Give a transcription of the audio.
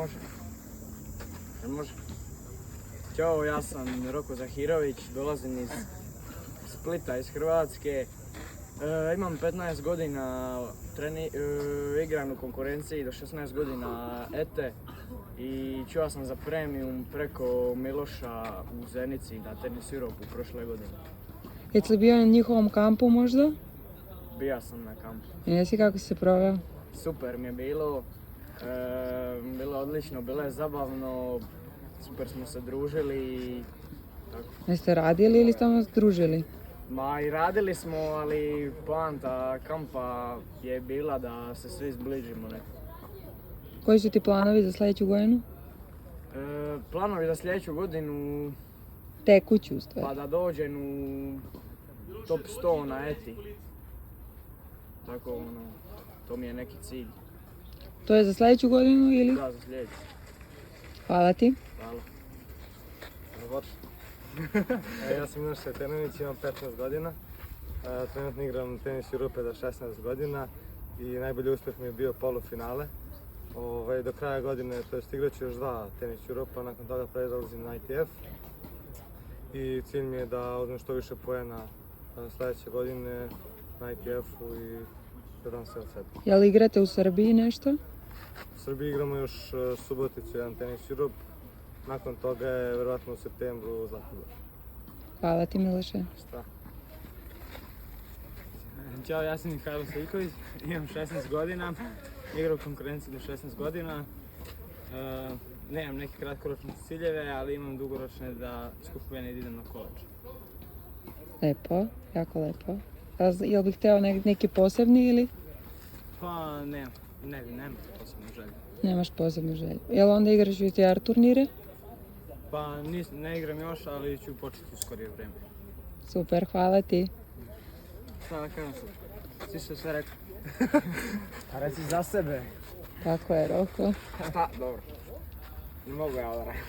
Može. Može. Ćao, ja sam Roko Zahirović, dolazim iz Splita, iz Hrvatske. Imam 15 godina, igram u konkurenciji do 16 godina ETE i čuo sam za premium preko Miloša u Zenici na Tenis Europe prošle godine. Jesi li bio na njihovom kampu možda? Bio sam na kampu. I jesi, kako si se proveo? Super mi je bilo, bilo je odlično, bilo je zabavno, super smo se družili i tako. Jeste radili ili samo se družili? Ma i radili smo, ali poanta kampa je bila da se svi zbližimo nekako. Koji su ti planovi za sljedeću godinu? Planovi za sljedeću godinu Tekuću u stvari. pa da dođem u top 100 na ETI. Tako to mi je neki cilj. To je za sljedeću godinu ili? Da, za sljedeću. Hvala ti. Hvala. Dobar. Ja sam Miloš Sretenović, imam 15 godina. Trenutno igram Tenis Europe do 16 godina i najbolji uspjeh mi je bio polufinale. Do kraja godine, to igrat ću još 2 Tenis Europa, nakon toga prelazim na ITF. I cilj mi je da uzmem što više poena sljedeće godine na ITF-u i da dam sve od sebe. Jel igrate u Srbiji nešto? U Srbiji igramo još Suboticu, jedan Tenis Europe. Nakon toga je vjerojatno u septembru Zlatibor. Hvala ti, Miloše. Šta? Ćao, ja sam Mihajlo Stojković, imam 16 godina, igram u konkurenciji do 16 godina. Nemam neke kratkoročne ciljeve, ali imam dugoročne da skupujem i idem na koleđ. Lepo, jako lepo. Jel bih htio neki posebni ili? Pa nemam posebnu želju. Nemaš posebnu želju. Jel onda igraš VTR turnire? Pa ne igram još, ali ću početi u skorije vrijeme. Super, hvala ti. Šta da kažem sad? Svi su sve rekli. A reci za sebe. Tako je, Roko. Pa, dobro. Ne mogu ja da radim.